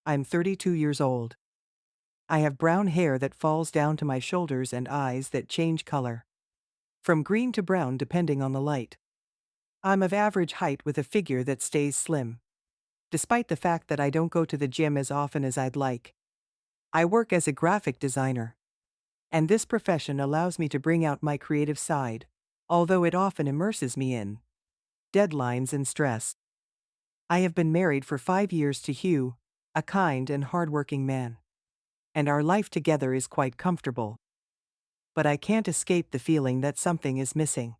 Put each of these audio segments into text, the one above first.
I'm 32 years old. I have brown hair that falls down to my shoulders and eyes that change color, from green to brown depending on the light. I'm of average height with a figure that stays slim, despite the fact that I don't go to the gym as often as I'd like. I work as a graphic designer, and this profession allows me to bring out my creative side, although it often immerses me in deadlines and stress. I have been married for 5 years to Hugh, a kind and hardworking man, and our life together is quite comfortable. But I can't escape the feeling that something is missing.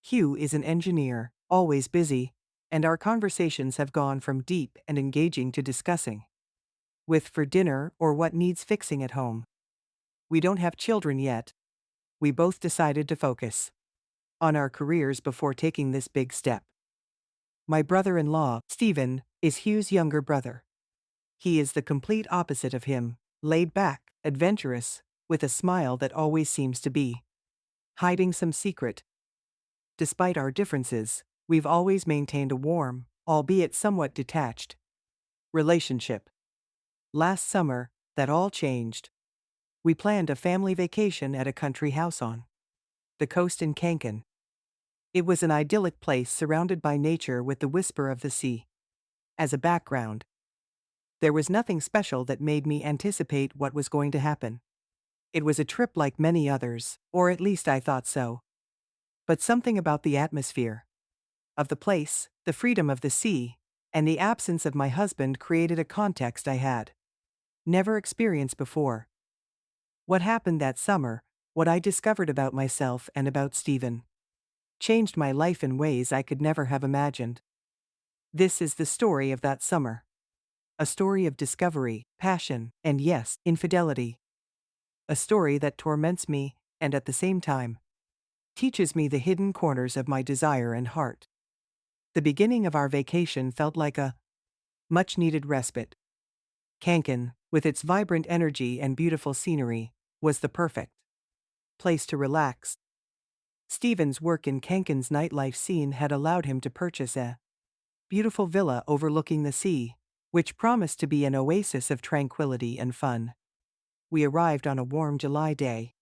Hugh is an engineer, always busy, and our conversations have gone from deep and engaging to discussing with for dinner or what needs fixing at home. We don't have children yet. We both decided to focus on our careers before taking this big step. My brother-in-law, Stephen, is Hugh's younger brother. He is the complete opposite of him, laid back, adventurous, with a smile that always seems to be hiding some secret. Despite our differences, we've always maintained a warm, albeit somewhat detached, relationship. Last summer, that all changed. We planned a family vacation at a country house on the coast in Cancun. It was an idyllic place surrounded by nature with the whisper of the sea as a background. There was nothing special that made me anticipate what was going to happen. It was a trip like many others, or at least I thought so. But something about the atmosphere of the place, the freedom of the sea, and the absence of my husband created a context I had never experienced before. What happened that summer, what I discovered about myself and about Stephen, changed my life in ways I could never have imagined. This is the story of that summer. A story of discovery, passion, and yes, infidelity. A story that torments me, and at the same time, teaches me the hidden corners of my desire and heart. The beginning of our vacation felt like a much-needed respite. Cancun, with its vibrant energy and beautiful scenery, was the perfect place to relax. Stephen's work in Cancun's nightlife scene had allowed him to purchase a beautiful villa overlooking the sea, which promised to be an oasis of tranquility and fun. We arrived on a warm July day.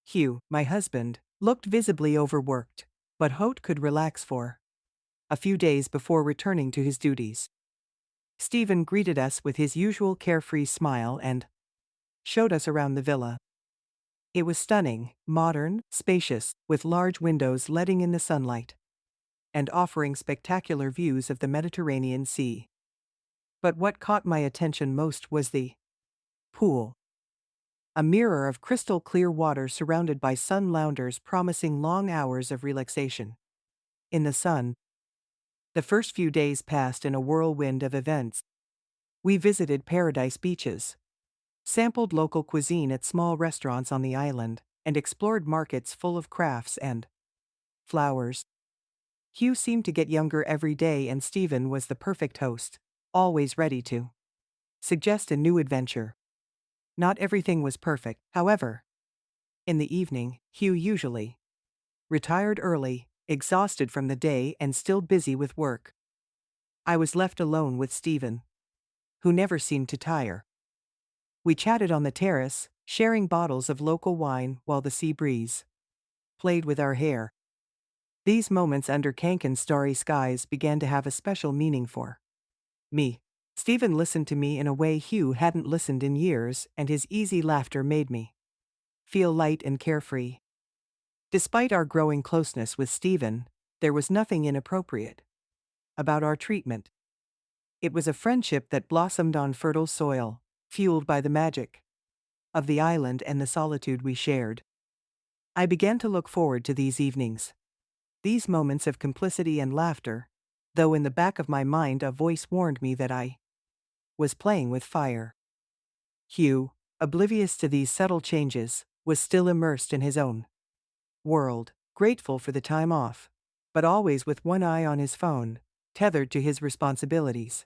Hugh, my husband, looked visibly overworked, but Holt could relax for a few days before returning to his duties. Stephen greeted us with his usual carefree smile and showed us around the villa. It was stunning, modern, spacious, with large windows letting in the sunlight and offering spectacular views of the Mediterranean Sea. But what caught my attention most was the pool. A mirror of crystal clear water surrounded by sun-loungers promising long hours of relaxation. In the sun, the first few days passed in a whirlwind of events. We visited paradise beaches, sampled local cuisine at small restaurants on the island, and explored markets full of crafts and flowers. Hugh seemed to get younger every day, and Stephen was the perfect host, always ready to suggest a new adventure. Not everything was perfect, however. In the evening, Hugh usually retired early, exhausted from the day and still busy with work. I was left alone with Stephen, who never seemed to tire. We chatted on the terrace, sharing bottles of local wine while the sea breeze played with our hair. These moments under Cancun's starry skies began to have a special meaning for me. Stephen listened to me in a way Hugh hadn't listened in years, and his easy laughter made me feel light and carefree. Despite our growing closeness with Stephen, there was nothing inappropriate about our treatment. It was a friendship that blossomed on fertile soil, fueled by the magic of the island and the solitude we shared. I began to look forward to these evenings, these moments of complicity and laughter, though in the back of my mind a voice warned me that I was playing with fire. Hugh, oblivious to these subtle changes, was still immersed in his own world, grateful for the time off, but always with one eye on his phone, tethered to his responsibilities.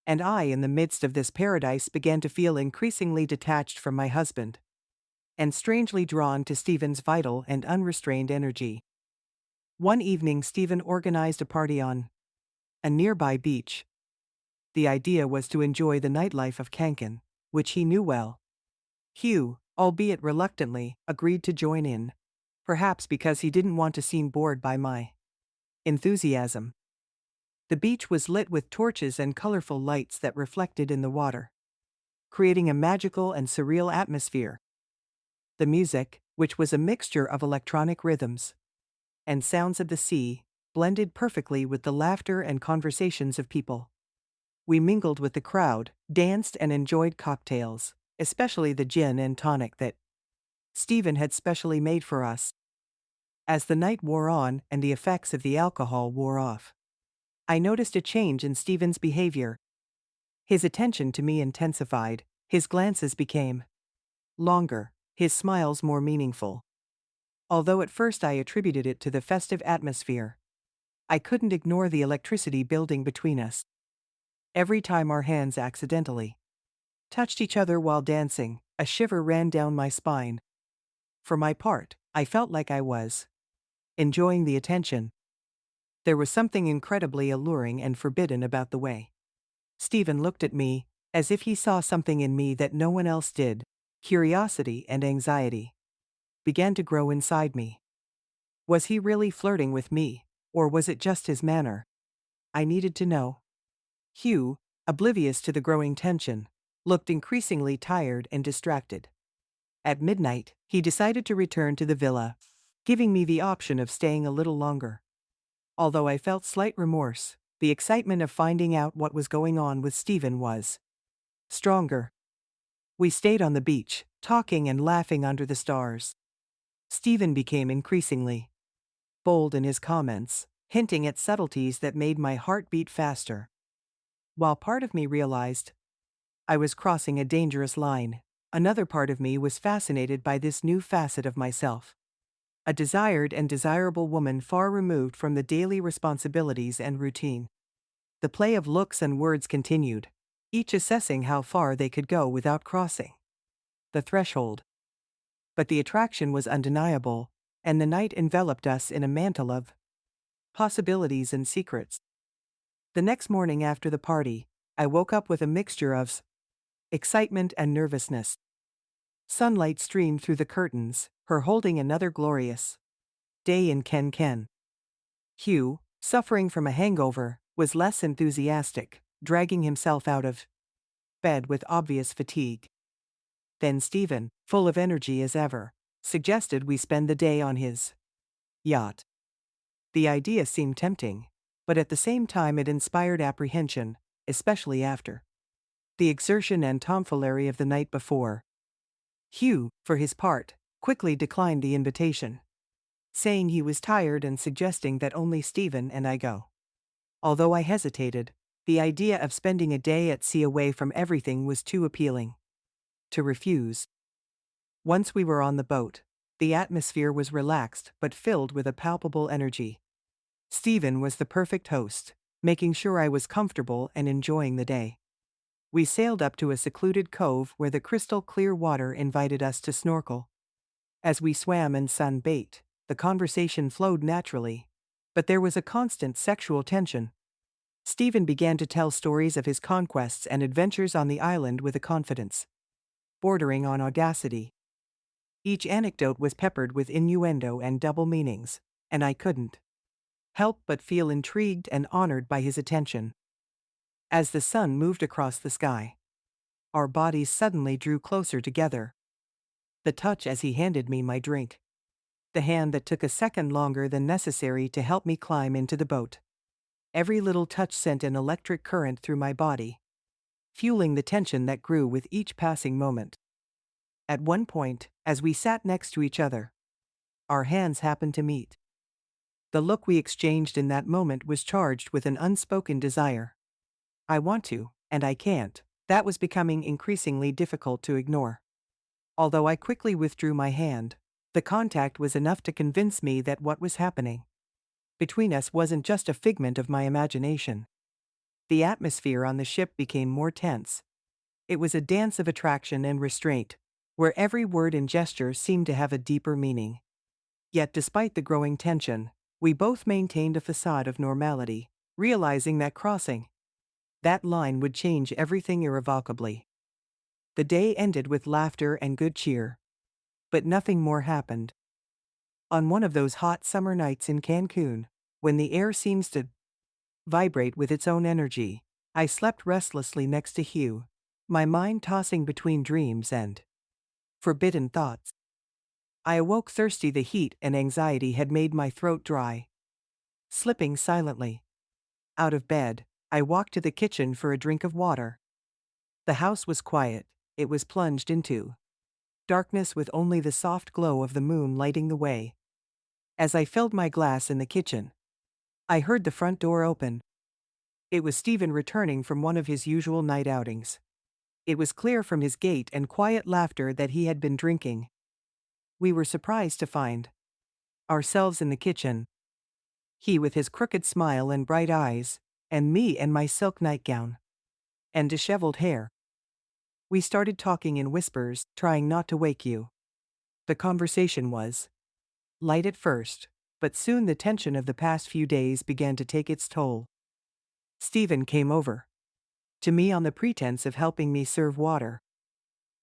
And I, in the midst of this paradise, began to feel increasingly detached from my husband, and strangely drawn to Stephen's vital and unrestrained energy. One evening Stephen organized a party on a nearby beach. The idea was to enjoy the nightlife of Kankan, which he knew well. Hugh, albeit reluctantly, agreed to join in, perhaps because he didn't want to seem bored by my enthusiasm. The beach was lit with torches and colorful lights that reflected in the water, creating a magical and surreal atmosphere. The music, which was a mixture of electronic rhythms and sounds of the sea, blended perfectly with the laughter and conversations of people. We mingled with the crowd, danced and enjoyed cocktails, especially the gin and tonic that Stephen had specially made for us. As the night wore on and the effects of the alcohol wore off, I noticed a change in Stephen's behavior. His attention to me intensified, his glances became longer, his smiles more meaningful. Although at first I attributed it to the festive atmosphere, I couldn't ignore the electricity building between us. Every time our hands accidentally touched each other while dancing, a shiver ran down my spine. For my part, I felt like I was enjoying the attention. There was something incredibly alluring and forbidden about the way Stephen looked at me, as if he saw something in me that no one else did. Curiosity and anxiety began to grow inside me. Was he really flirting with me, or was it just his manner? I needed to know. Hugh, oblivious to the growing tension, looked increasingly tired and distracted. At midnight, he decided to return to the villa, giving me the option of staying a little longer. Although I felt slight remorse, the excitement of finding out what was going on with Stephen was stronger. We stayed on the beach, talking and laughing under the stars. Stephen became increasingly bold in his comments, hinting at subtleties that made my heart beat faster. While part of me realized I was crossing a dangerous line, another part of me was fascinated by this new facet of myself. A desired and desirable woman far removed from the daily responsibilities and routine. The play of looks and words continued, each assessing how far they could go without crossing the threshold. But the attraction was undeniable, and the night enveloped us in a mantle of possibilities and secrets. The next morning after the party, I woke up with a mixture of excitement and nervousness. Sunlight streamed through the curtains, heralding another glorious day in Kankan. Hugh, suffering from a hangover, was less enthusiastic, dragging himself out of bed with obvious fatigue. Then Stephen, full of energy as ever, suggested we spend the day on his yacht. The idea seemed tempting, but at the same time it inspired apprehension, especially after the exertion and tomfoolery of the night before. Hugh, for his part, quickly declined the invitation, saying he was tired and suggesting that only Stephen and I go. Although I hesitated, the idea of spending a day at sea away from everything was too appealing to refuse. Once we were on the boat, the atmosphere was relaxed but filled with a palpable energy. Stephen was the perfect host, making sure I was comfortable and enjoying the day. We sailed up to a secluded cove where the crystal clear water invited us to snorkel. As we swam and sunbathed, the conversation flowed naturally, but there was a constant sexual tension. Stephen began to tell stories of his conquests and adventures on the island with a confidence bordering on audacity. Each anecdote was peppered with innuendo and double meanings, and I couldn't help but feel intrigued and honored by his attention. As the sun moved across the sky, our bodies suddenly drew closer together. The touch as he handed me my drink. The hand that took a second longer than necessary to help me climb into the boat. Every little touch sent an electric current through my body, fueling the tension that grew with each passing moment. At one point, as we sat next to each other, our hands happened to meet. The look we exchanged in that moment was charged with an unspoken desire. I want to, and I can't. That was becoming increasingly difficult to ignore. Although I quickly withdrew my hand, the contact was enough to convince me that what was happening between us wasn't just a figment of my imagination. The atmosphere on the ship became more tense. It was a dance of attraction and restraint, where every word and gesture seemed to have a deeper meaning. Yet despite the growing tension, we both maintained a facade of normality, realizing that crossing That line would change everything irrevocably. The day ended with laughter and good cheer. But nothing more happened. On one of those hot summer nights in Cancun, when the air seems to vibrate with its own energy, I slept restlessly next to Hugh, my mind tossing between dreams and forbidden thoughts. I awoke thirsty. The heat and anxiety had made my throat dry. Slipping silently out of bed, I walked to the kitchen for a drink of water. The house was quiet, it was plunged into darkness with only the soft glow of the moon lighting the way. As I filled my glass in the kitchen, I heard the front door open. It was Stephen returning from one of his usual night outings. It was clear from his gait and quiet laughter that he had been drinking. We were surprised to find ourselves in the kitchen. He with his crooked smile and bright eyes, and me and my silk nightgown and disheveled hair. We started talking in whispers, trying not to wake you. The conversation was light at first, but soon the tension of the past few days began to take its toll. Stephen came over to me on the pretense of helping me serve water.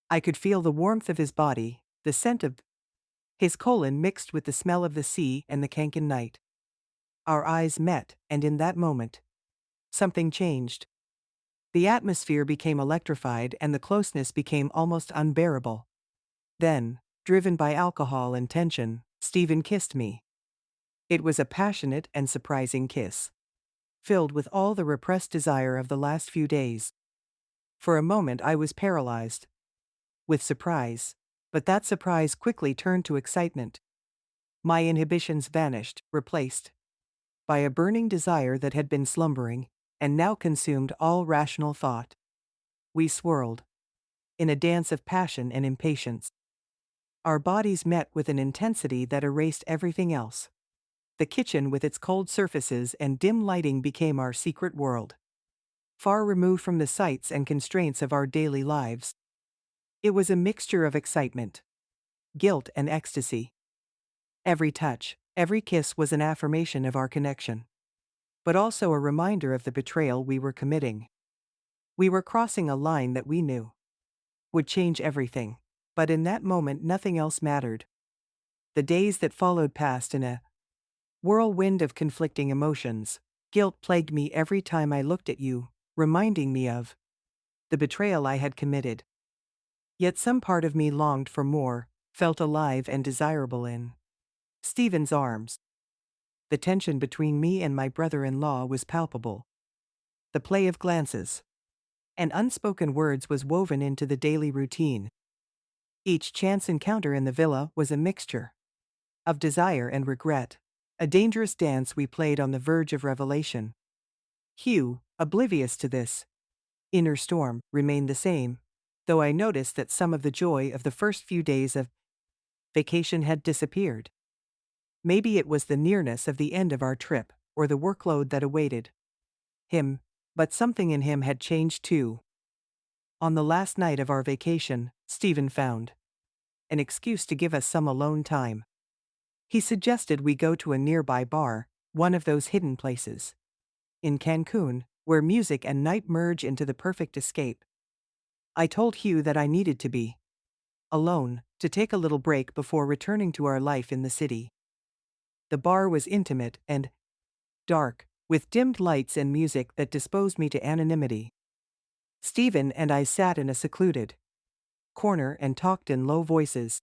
I could feel the warmth of his body, the scent of his colon mixed with the smell of the sea and the Cancun night. Our eyes met, and in that moment, something changed. The atmosphere became electrified and the closeness became almost unbearable. Then, driven by alcohol and tension, Stephen kissed me. It was a passionate and surprising kiss, filled with all the repressed desire of the last few days. For a moment I was paralyzed with surprise, but that surprise quickly turned to excitement. My inhibitions vanished, replaced by a burning desire that had been slumbering and now consumed all rational thought. We swirled in a dance of passion and impatience. Our bodies met with an intensity that erased everything else. The kitchen with its cold surfaces and dim lighting became our secret world, far removed from the sights and constraints of our daily lives. It was a mixture of excitement, guilt, and ecstasy. Every touch, every kiss was an affirmation of our connection, but also a reminder of the betrayal we were committing. We were crossing a line that we knew would change everything, but in that moment nothing else mattered. The days that followed passed in a whirlwind of conflicting emotions. Guilt plagued me every time I looked at you, reminding me of the betrayal I had committed. Yet some part of me longed for more, felt alive and desirable in Stephen's arms. The tension between me and my brother-in-law was palpable. The play of glances and unspoken words was woven into the daily routine. Each chance encounter in the villa was a mixture of desire and regret, a dangerous dance we played on the verge of revelation. Hugh, oblivious to this inner storm, remained the same, though I noticed that some of the joy of the first few days of vacation had disappeared. Maybe it was the nearness of the end of our trip, or the workload that awaited him, but something in him had changed too. On the last night of our vacation, Stephen found an excuse to give us some alone time. He suggested we go to a nearby bar, one of those hidden places in Cancun, where music and night merge into the perfect escape. I told Hugh that I needed to be alone, to take a little break before returning to our life in the city. The bar was intimate and dark, with dimmed lights and music that disposed me to anonymity. Stephen and I sat in a secluded corner and talked in low voices.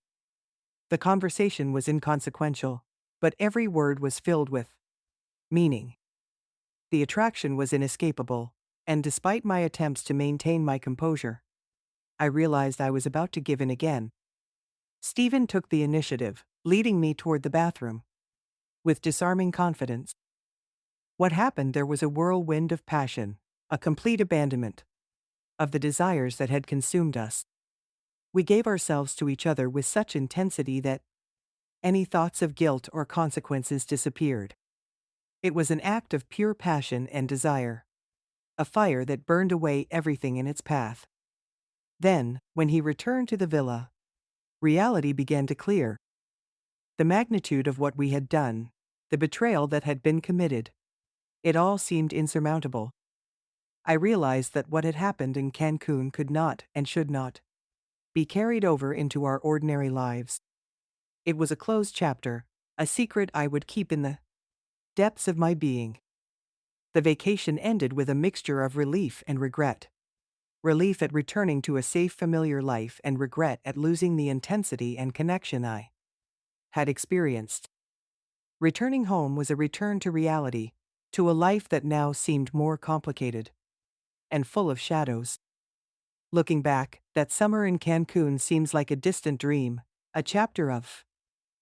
The conversation was inconsequential, but every word was filled with meaning. The attraction was inescapable, and despite my attempts to maintain my composure, I realized I was about to give in again. Stephen took the initiative, leading me toward the bathroom with disarming confidence. What happened there was a whirlwind of passion, a complete abandonment of the desires that had consumed us. We gave ourselves to each other with such intensity that any thoughts of guilt or consequences disappeared. It was an act of pure passion and desire, a fire that burned away everything in its path. Then, when he returned to the villa, reality began to clear. The magnitude of what we had done, the betrayal that had been committed, it all seemed insurmountable. I realized that what had happened in Cancun could not and should not be carried over into our ordinary lives. It was a closed chapter, a secret I would keep in the depths of my being. The vacation ended with a mixture of relief and regret. Relief at returning to a safe, familiar life, and regret at losing the intensity and connection I had experienced. Returning home was a return to reality, to a life that now seemed more complicated and full of shadows. Looking back, that summer in Cancun seems like a distant dream, a chapter of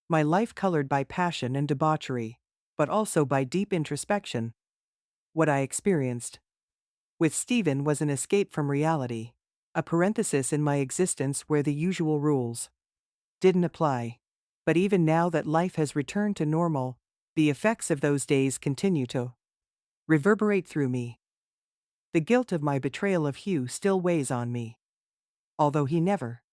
my life colored by passion and debauchery, but also by deep introspection. What I experienced with Stephen was an escape from reality, a parenthesis in my existence where the usual rules didn't apply. But even now that life has returned to normal, the effects of those days continue to reverberate through me. The guilt of my betrayal of Hugh still weighs on me. Although he never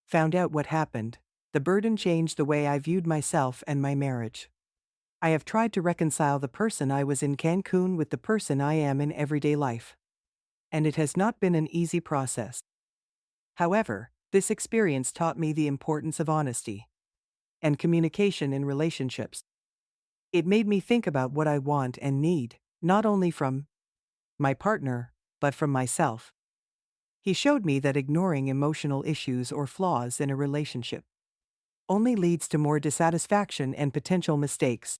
found out what happened, the burden changed the way I viewed myself and my marriage. I have tried to reconcile the person I was in Cancun with the person I am in everyday life. And it has not been an easy process. However, this experience taught me the importance of honesty and communication in relationships. It made me think about what I want and need, not only from my partner, but from myself. He showed me that ignoring emotional issues or flaws in a relationship only leads to more dissatisfaction and potential mistakes.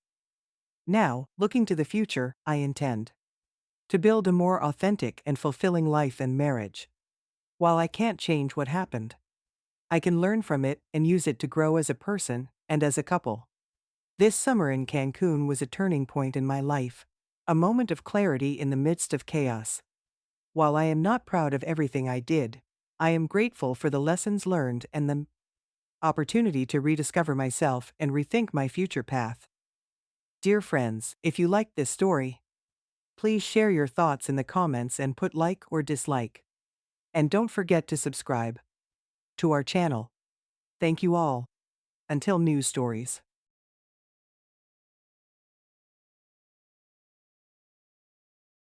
Now, looking to the future, I intend to build a more authentic and fulfilling life and marriage. While I can't change what happened, I can learn from it and use it to grow as a person and as a couple. This summer in Cancun was a turning point in my life, a moment of clarity in the midst of chaos. While I am not proud of everything I did, I am grateful for the lessons learned and the opportunity to rediscover myself and rethink my future path. Dear friends, if you liked this story, please share your thoughts in the comments and put like or dislike. And don't forget to subscribe to our channel. Thank you all. Until new stories.